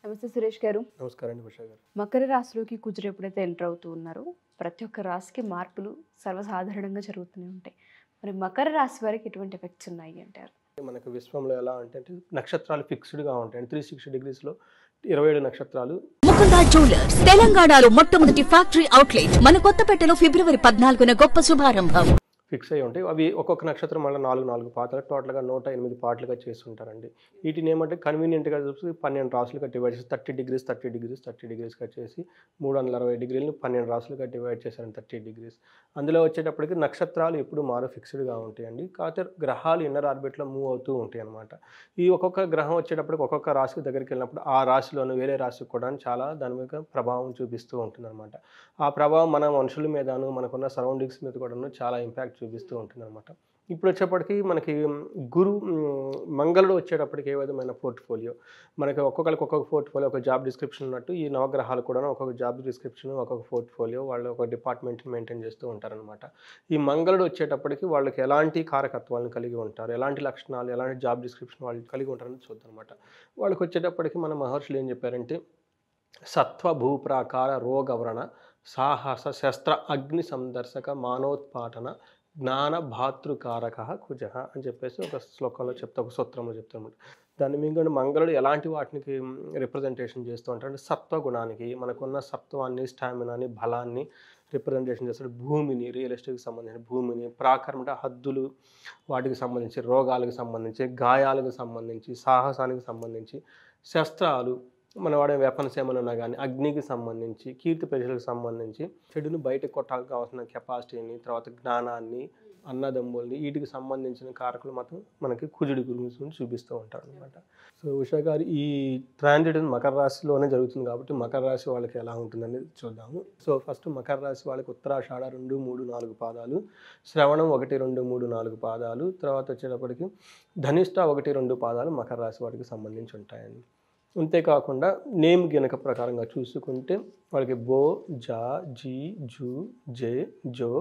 నమస్తే సురేష్ గారు. నమస్కారం అండి ఉషా గారు. మకర రాశిలోకి కుజుడు ఎప్పుడైతే ఎంటర్ అవుతూ ఉన్నారో ప్రతి ఒక్క రాశికి మార్పులు సర్వసాధారణంగా జరుగుతూనే ఉంటాయి. మరి మకర రాశి వారికి ఎటువంటి ఎఫెక్ట్స్ ఉన్నాయి అంటారు? మనకు విశ్వంలో ఎలా అంటే నక్షత్రాలు ఫిక్స్డ్గా ఉంటాయి. 360 డిగ్రీస్లో 27 నక్షత్రాలు. ముకుంద జ్యువెలర్స్ తెలంగాణలో మొట్టమొదటి ఫ్యాక్టరీ అవుట్లెట్ మన కొత్తపేటలో ఫిబ్రవరి 14న గొప్ప శుభారంభం. ఫిక్స్ అయ్యి ఉంటాయి. అవి ఒక్కొక్క నక్షత్రం మళ్ళీ 4 పాటలు, టోటల్గా 108 పాటలుగా చేస్తుంటారండి. వీటిని ఏమంటే కన్వీనియంట్గా చూసి 12 రాసులుగా డివైడ్ చేసి 30 డిగ్రీస్గా చేసి 360 డిగ్రీలను 12 రాసులుగా డివైడ్ చేశారండి. 30 డిగ్రీస్. అందులో వచ్చేటప్పటికి నక్షత్రాలు ఎప్పుడు మారో ఫిక్స్డ్గా ఉంటాయండి. కాకపోతే గ్రహాలు ఇన్నర్ ఆర్బిట్లో మూవ్ అవుతూ ఉంటాయి అన్నమాట. ఈ ఒక్కొక్క గ్రహం వచ్చేటప్పటికి ఒక్కొక్క రాశికి దగ్గరికి వెళ్ళినప్పుడు ఆ రాశిలోనూ వేరే రాశికి కూడా చాలా దాని మీద ప్రభావం చూపిస్తూ ఉంటుందన్నమాట. ఆ ప్రభావం మన మనుషుల మీదను మనకున్న సరౌండింగ్స్ మీద కూడా చాలా ఇంపాక్ట్ చూపిస్తూ ఉంటుంది అనమాట. ఇప్పుడు వచ్చేప్పటికి మనకి మంగళుడు వచ్చేటప్పటికి ఏ విధమైన పోర్ట్ఫోలియో మనకి ఒక్కొక్కరికి ఒక్కొక్క పోర్ట్ఫోలియో, ఒక జాబ్ డిస్క్రిప్షన్ ఉన్నట్టు ఈ నవగ్రహాలు కూడా ఒక్కొక్క జాబ్ డిస్క్రిప్షన్, ఒక్కొక్క పోర్ట్ఫోలియో వాళ్ళు ఒక డిపార్ట్మెంట్ని మెయింటైన్ చేస్తూ ఉంటారనమాట. ఈ మంగళుడు వచ్చేటప్పటికి వాళ్ళకి ఎలాంటి కారకత్వాలను కలిగి ఉంటారు, ఎలాంటి లక్షణాలు, ఎలాంటి జాబ్ డిస్క్రిప్షన్ వాళ్ళు కలిగి ఉంటారని చూద్దాం అనమాట. వాళ్ళకి వచ్చేటప్పటికి మన మహర్షులు ఏం చెప్పారంటే సత్వ భూప్రాకార రోగవ్రణ సాహస శస్త్ర అగ్ని సందర్శక మానోత్పాటన జ్ఞాన భాతృకారక కుజ అని చెప్పేసి ఒక శ్లోకంలో ఒక సూత్రంలో చెప్తారన్నమాట. దాన్ని మీకు మంగళుడు ఎలాంటి వాటికి రిప్రజెంటేషన్ చేస్తూ ఉంటారు అంటే సత్వగుణానికి, మనకున్న సత్వాన్ని, స్టామినాని, బలాన్ని రిప్రజెంటేషన్ చేస్తాడు. భూమిని, రియల్ ఎస్టేట్కి సంబంధించిన భూమిని, ప్రాకారం అంటే హద్దులు, వాటికి సంబంధించి, రోగాలకు సంబంధించి, గాయాలకు సంబంధించి, సాహసానికి సంబంధించి, శస్త్రాలు మన వాడే వెపన్స్ ఏమైనా ఉన్నా కానీ, అగ్నికి సంబంధించి, కీర్తి ప్రజలకు సంబంధించి, చెడును బయటకు కొట్టాలకు కావాల్సిన కెపాసిటీని, తర్వాత జ్ఞానాన్ని, అన్నదమ్ముల్ని, వీటికి సంబంధించిన కారకులు మాత్రం మనకి కుజుడి గురించి చూపిస్తూ ఉంటారు అనమాట. సో ఉషా గారు, ఈ ట్రాన్సిట్ మకర రాశిలోనే జరుగుతుంది కాబట్టి మకర రాశి వాళ్ళకి ఎలా ఉంటుందని చూద్దాము. సో ఫస్ట్ మకర రాశి వాళ్ళకి ఉత్తరాషాఢ 2, 3, 4 పాదాలు, శ్రవణం 1, 2, 3, 4 పాదాలు, తర్వాత వచ్చేటప్పటికి ధనిష్ట 1, 2 పాదాలు మకర రాశి వారికి సంబంధించి ఉంటాయండి. అంతేకాకుండా నేమ్ గినక ప్రకారంగా చూసుకుంటే వాళ్ళకి బో, జా, జీ, జూ, జే, జో,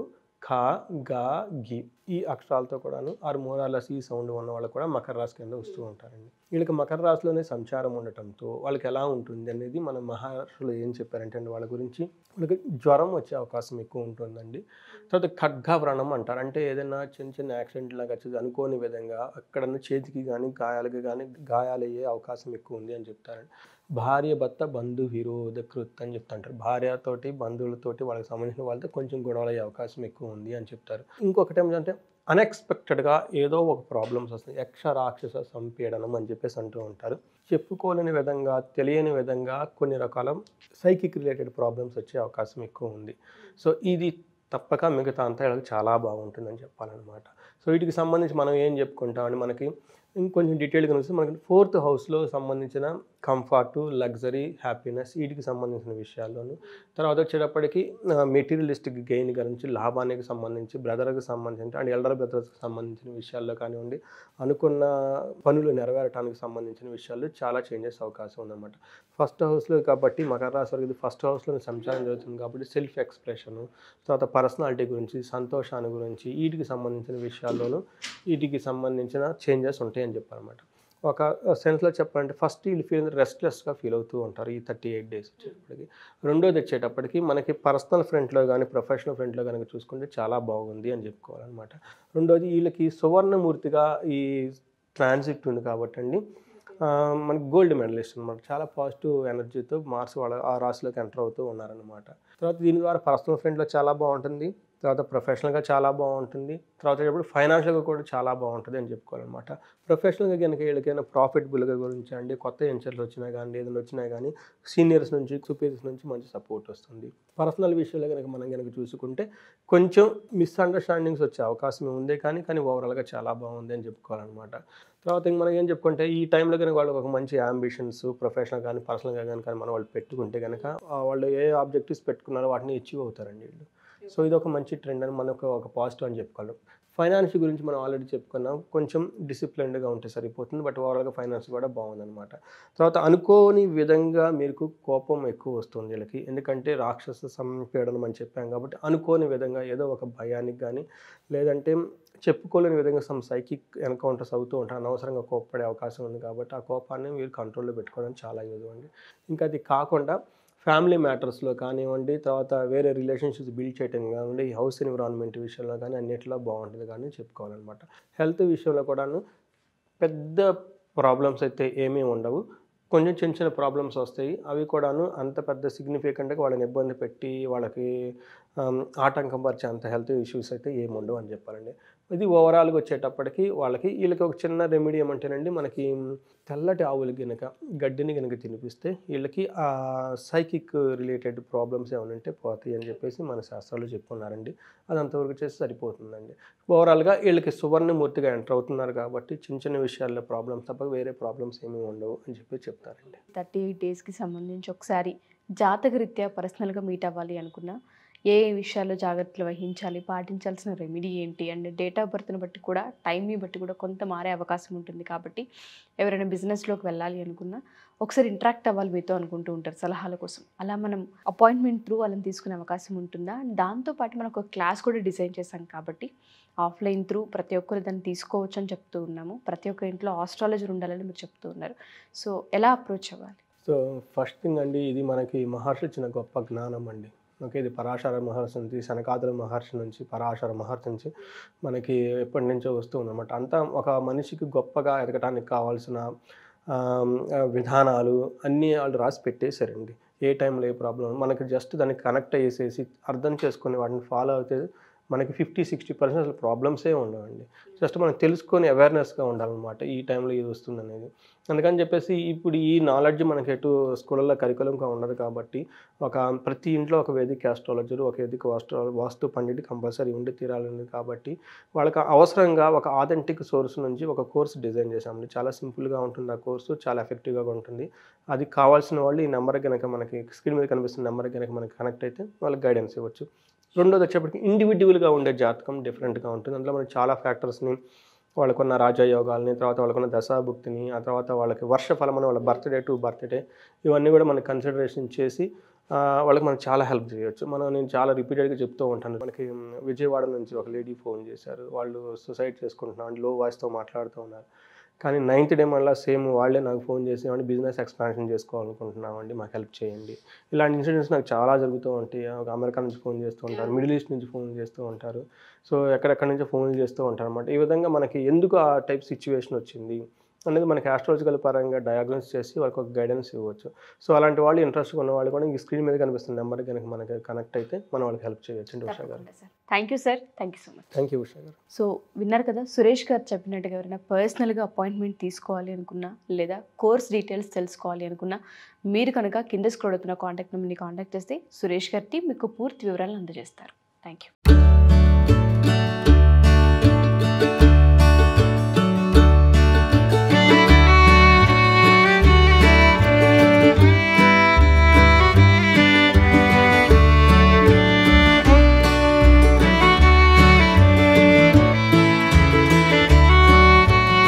ఖా, గా, గి ఈ అక్షరాలతో కూడాను మోరాలస్ ఈ సౌండ్ ఉన్న వాళ్ళు కూడా మకర రాశి కింద వస్తూ ఉంటారండి. వీళ్ళకి మకర రాశిలోనే సంచారం ఉండటంతో వాళ్ళకి ఎలా ఉంటుంది అనేది మన మహర్షులు ఏం చెప్పారంటే వాళ్ళ గురించి, వాళ్ళకి జ్వరం వచ్చే అవకాశం ఎక్కువ ఉంటుందండి. తర్వాత ఖడ్గవ్రణం అంటారు, అంటే ఏదైనా చిన్న యాక్సిడెంట్ లాగా అనుకోని విధంగా ఎక్కడన్నా చేతికి కానీ గాయాలకి కానీ గాయాలయ్యే అవకాశం ఎక్కువ ఉంది అని చెప్తారండి. భార్య భర్త బంధు విరోధ కృత్ అని చెప్తుంటారు. భార్యతోటి, బంధువులతోటి, వాళ్ళకి సంబంధించిన వాళ్ళతో కొంచెం గొడవలు అయ్యే అవకాశం ఎక్కువ ఉంది అని చెప్తారు. ఇంకొకటి ఏంటంటే అన్ఎక్స్పెక్టెడ్గా ఏదో ఒక ప్రాబ్లమ్స్ వస్తాయి, యక్ష రాక్షస సంపీడనం అని చెప్పేసి అంటూ ఉంటారు. చెప్పుకోలేని విధంగా, తెలియని విధంగా కొన్ని రకాల సైకిక్ రిలేటెడ్ ప్రాబ్లమ్స్ వచ్చే అవకాశం ఎక్కువ ఉంది. సో ఇది తప్పక మిగతా అంతా చాలా బాగుంటుందని చెప్పాలన్నమాట. సో వీటికి సంబంధించి మనం ఏం చెప్పుకుంటామని మనకి ఇంకొంచెం డీటెయిల్గా చూస్తే మనకి 4th హౌస్లో సంబంధించిన కంఫర్టు, లగ్జరీ, హ్యాపీనెస్ వీటికి సంబంధించిన విషయాల్లోనూ, తర్వాత వచ్చేటప్పటికి మెటీరియలిస్టిక్ గెయిన్ గురించి, లాభానికి సంబంధించి, బ్రదర్కి సంబంధించి అండ్ ఎల్డర్ బ్రదర్స్కి సంబంధించిన విషయాల్లో కానివ్వండి, అనుకున్న పనులు నెరవేరటానికి సంబంధించిన విషయాల్లో చాలా చేంజెస్ అవకాశం ఉందన్నమాట. 1st హౌస్లో కాబట్టి మకర రాశి వారికి 1st హౌస్లో సంచారం జరుగుతుంది కాబట్టి సెల్ఫ్ ఎక్స్ప్రెషను, తర్వాత పర్సనాలిటీ గురించి, సంతోషాన్ని గురించి, వీటికి సంబంధించిన విషయాల్లోనూ వీటికి సంబంధించిన చేంజెస్ ఉంటాయని చెప్పారన్నమాట. ఒక సెన్స్లో చెప్పాలంటే ఫస్ట్ వీళ్ళు రెస్ట్లెస్గా ఫీల్ అవుతూ ఉంటారు ఈ 38 డేస్ వచ్చేటప్పటికి. రెండోది వచ్చేటప్పటికి మనకి పర్సనల్ ఫ్రంట్లో కానీ, ప్రొఫెషనల్ ఫ్రంట్లో కనుక చూసుకుంటే చాలా బాగుంది అని చెప్పుకోవాలన్నమాట. రెండోది వీళ్ళకి సువర్ణమూర్తిగా ఈ ట్రాన్సిట్ ఉంది కాబట్టి అండి మనకి గోల్డ్ మెడలిస్ట్ అనమాట. చాలా పాజిటివ్ ఎనర్జీతో మార్స్ వాళ్ళ ఆ రాశిలోకి ఎంటర్ అవుతూ ఉన్నారనమాట. తర్వాత దీని ద్వారా పర్సనల్ ఫ్రంట్లో చాలా బాగుంటుంది, తర్వాత ప్రొఫెషనల్గా చాలా బాగుంటుంది, తర్వాత ఇప్పుడు ఫైనాన్షియల్గా కూడా చాలా బాగుంటుంది అని చెప్పుకోవాలన్నమాట. ప్రొఫెషనల్గా కనుక వీళ్ళకైనా ప్రాఫిటబుల్గా గురించి అండి, కొత్త వెంచర్లు వచ్చినా కానీ, ఏదైనా వచ్చినా కానీ సీనియర్స్ నుంచి, సుపీరియర్స్ నుంచి మంచి సపోర్ట్ వస్తుంది. పర్సనల్ విషయంలో కనుక మనం కనుక చూసుకుంటే కొంచెం మిస్అండర్స్టాండింగ్స్ వచ్చే అవకాశం ఉంది, కానీ ఓవరాల్గా చాలా బాగుంది అని చెప్పుకోవాలన్నమాట. తర్వాత ఇంక మనం ఏం చెప్పుకుంటే ఈ టైంలో కనుక వాళ్ళకి ఒక మంచి అంబిషన్స్ ప్రొఫెషనల్ కానీ, పర్సనల్గా కానీ మనం వాళ్ళు పెట్టుకుంటే కనుక వాళ్ళు ఏ ఆబ్జెక్టివ్స్ పెట్టుకున్నారో వాటిని అచీవ్ అవుతారండి వీళ్ళు. సో ఇది ఒక మంచి ట్రెండ్ అని మనకు ఒక పాజిటివ్ అని చెప్పుకోవాలి. ఫైనాన్స్ గురించి మనం ఆల్రెడీ చెప్పుకున్నాం, కొంచెం డిసిప్లిన్డ్గా ఉంటే సరిపోతుంది, బట్ ఓవరాల్గా ఫైనాన్స్ కూడా బాగుందన్నమాట. తర్వాత అనుకోని విధంగా మీకు కోపం ఎక్కువ వస్తుంది వీళ్ళకి, ఎందుకంటే రాక్షస సంపీడనం అని చెప్పాం కాబట్టి అనుకోని విధంగా ఏదో ఒక భయానికి కానీ, లేదంటే చెప్పుకోలేని విధంగా సైకిక్ ఎన్కౌంటర్స్ అవుతూ ఉంటారు, అనవసరంగా కోప్పడే అవకాశం ఉంది కాబట్టి ఆ కోపాన్ని మీరు కంట్రోల్లో పెట్టుకోవడం చాలా యూజ్ అండి. ఇంకా అది కాకుండా ఫ్యామిలీ మ్యాటర్స్లో కానివ్వండి, తర్వాత వేరే రిలేషన్షిప్స్ బిల్డ్ చేయడం కానివ్వండి, హౌస్ ఎన్విరాన్మెంట్ విషయంలో కానీ అన్నిట్లో బాగుంటుంది కానీ చెప్పుకోవాలన్నమాట. హెల్త్ విషయంలో కూడాను పెద్ద ప్రాబ్లమ్స్ అయితే ఏమీ ఉండవు, కొంచెం చిన్న చిన్న ప్రాబ్లమ్స్ వస్తాయి. అవి కూడాను అంత పెద్ద సిగ్నిఫికెంట్గా వాళ్ళని ఇబ్బంది పెట్టి వాళ్ళకి ఆటంకం పరిచే అంత హెల్త్ ఇష్యూస్ అయితే ఏమి ఉండవు అని చెప్పాలండి. ఇది ఓవరాల్గా వచ్చేటప్పటికి వీళ్ళకి ఒక చిన్న రెమెడీ ఏమంటేనండి, మనకి తెల్లటి ఆవులు కనుక గడ్డిని కనుక తినిపిస్తే వీళ్ళకి ఆ సైకిక్ రిలేటెడ్ ప్రాబ్లమ్స్ ఏమైనా ఉంటే పోతాయి అని చెప్పేసి మన శాస్త్రాలు చెప్పుకున్నారండి. అది అంతవరకు చేసి సరిపోతుందండి. ఓవరాల్గా వీళ్ళకి సువర్ణమూర్తిగా ఎంటర్ అవుతున్నారు కాబట్టి చిన్న చిన్న విషయాల్లో ప్రాబ్లమ్స్ తప్ప వేరే ప్రాబ్లమ్స్ ఏమీ ఉండవు అని చెప్పి చెప్తారండి. 38 డేస్కి సంబంధించి ఒకసారి జాతకరీత్యా పర్సనల్గా మీట్ అవ్వాలి అనుకున్నా ఏ విషయాల్లో జాగ్రత్తలు వహించాలి, పాటించాల్సిన రెమెడీ ఏంటి, అండ్ డేట్ ఆఫ్ బర్త్ని బట్టి కూడా టైంని బట్టి కూడా కొంత మారే అవకాశం ఉంటుంది. కాబట్టి ఎవరైనా బిజినెస్లోకి వెళ్ళాలి అనుకున్నా ఒకసారి ఇంటరాక్ట్ అవ్వాలి మీతో అనుకుంటూ ఉంటారు సలహాల కోసం. అలా మనం అపాయింట్మెంట్ త్రూ వాళ్ళని తీసుకునే అవకాశం ఉంటుందా? దాంతోపాటు మనం ఒక క్లాస్ కూడా డిజైన్ చేశాం కాబట్టి ఆఫ్లైన్ త్రూ ప్రతి ఒక్కరు దాన్ని తీసుకోవచ్చు అని చెప్తూ ఉన్నాము. ప్రతి ఒక్క ఇంట్లో ఆస్ట్రాలజర్ ఉండాలని మీరు చెప్తూ ఉన్నారు. సో ఎలా అప్రోచ్ అవ్వాలి? సో ఫస్ట్ థింగ్ అండి, ఇది మనకి మహర్షి ఇచ్చిన గొప్ప జ్ఞానం అండి. ఓకే, ఇది పరాశర మహర్షి నుంచి, శనకాదుల మహర్షి నుంచి, పరాశర మహర్షి నుంచి మనకి ఎప్పటి నుంచో వస్తూ ఉందన్నమాట. అంతా ఒక మనిషికి గొప్పగా ఎదగటానికి కావాల్సిన విధానాలు అన్నీ వాళ్ళు రాసి పెట్టేశారండి. ఏ టైంలో ఏ ప్రాబ్లం మనకి జస్ట్ దానికి కనెక్ట్ అయ్యేసేసి అర్థం చేసుకొని వాటిని ఫాలో అయితే మనకి 50-60% అసలు ప్రాబ్లమ్సే ఉండవండి. జస్ట్ మనం తెలుసుకొని అవేర్నెస్గా ఉండాలన్నమాట ఈ టైంలో ఇది వస్తుంది అనేది. అందుకని చెప్పేసి ఇప్పుడు ఈ నాలెడ్జ్ మనకి ఎటు స్కూళ్ళల్లో కరికులంగా ఉండదు కాబట్టి ప్రతి ఇంట్లో ఒక వేదిక ఆస్ట్రాలజర్, ఒక వేదిక వాస్తు పండిట్ కంపల్సరీ ఉండి తీరాలి. కాబట్టి వాళ్ళకి అవసరంగా ఒక ఆథెంటిక్ సోర్స్ నుంచి ఒక కోర్స్ డిజైన్ చేశామండి. చాలా సింపుల్గా ఉంటుంది ఆ కోర్సు, చాలా ఎఫెక్టివ్గా ఉంటుంది. అది కావాల్సిన వాళ్ళు ఈ నెంబర్ కనుక మనకి స్క్రీన్ మీద కనిపిస్తున్న నెంబర్ కనుక మనకి కనెక్ట్ అయితే వాళ్ళకి గైడెన్స్ ఇవ్వచ్చు. రెండోది వచ్చేప్పటికి ఇండివిజువల్గా ఉండే జాతకం డిఫరెంట్గా ఉంటుంది. అందులో మనకి చాలా ఫ్యాక్టర్స్ని, వాళ్ళకున్న రాజయోగాల్ని, తర్వాత వాళ్ళకున్న దశాభుక్తిని, ఆ తర్వాత వాళ్ళకి వర్షఫలం, వాళ్ళ బర్త్డే టు బర్త్డే, ఇవన్నీ కూడా మనకి కన్సిడరేషన్ చేసి వాళ్ళకి మనకు చాలా హెల్ప్ చేయొచ్చు. నేను చాలా రిపీటెడ్గా చెప్తూ ఉంటాను. మనకి విజయవాడ నుంచి ఒక లేడీ ఫోన్ చేశారు. వాళ్ళు సూసైడ్ చేసుకుంటున్నాను, లో వాయిస్తో మాట్లాడుతూ ఉన్నారు. కానీ 9th డే మళ్ళీ సేమ్ వాళ్ళే నాకు ఫోన్ చేసి బిజినెస్ ఎక్స్పాన్షన్ చేసుకోవాలనుకుంటున్నామండి, మాకు హెల్ప్ చేయండి. ఇలాంటి ఇన్సిడెంట్స్ నాకు చాలా జరుగుతూ ఉంటాయి. ఒక అమెరికా నుంచి ఫోన్ చేస్తూ ఉంటారు, మిడిల్ ఈస్ట్ నుంచి ఫోన్ చేస్తూ ఉంటారు. సో ఎక్కడెక్కడి నుంచో ఫోన్లు చేస్తూ ఉంటారు అన్నమాట. ఈ విధంగా మనకి ఎందుకు ఆ టైప్ సిచ్యువేషన్ వచ్చింది అనేది మనకి ఆస్ట్రాలజికల్ పరంగా డయాగ్నోస్ చేసి వాళ్ళకి ఒక గైడెన్స్ ఇవ్వచ్చు. సో అలాంటి వాళ్ళు ఇంట్రెస్ట్గా ఉన్న వాళ్ళు కూడా ఈ స్క్రీన్ మీద కనిపిస్తున్న నెంబర్ కనుక మనకి కనెక్ట్ అయితే మనం వాళ్ళకి హెల్ప్ చేయొచ్చు అండి. ఉషా గారు, thank you sir, thank you so much. Thank you Usha గారు. సో విన్నారు కదా, సురేష్ గారు చెప్పినట్టుగా ఎవరైనా పర్సనల్గా అపాయింట్మెంట్ తీసుకోవాలి అనుకున్నా లేదా కోర్స్ డీటెయిల్స్ తెలుసుకోవాలి అనుకున్నా మీరు కనుక కింద స్క్రోల్ అవుతున్న కాంటాక్ట్ నెంబర్ని కాంటాక్ట్ చేస్తే సురేష్ గారి మీకు పూర్తి వివరాలను అందజేస్తారు. Thank you.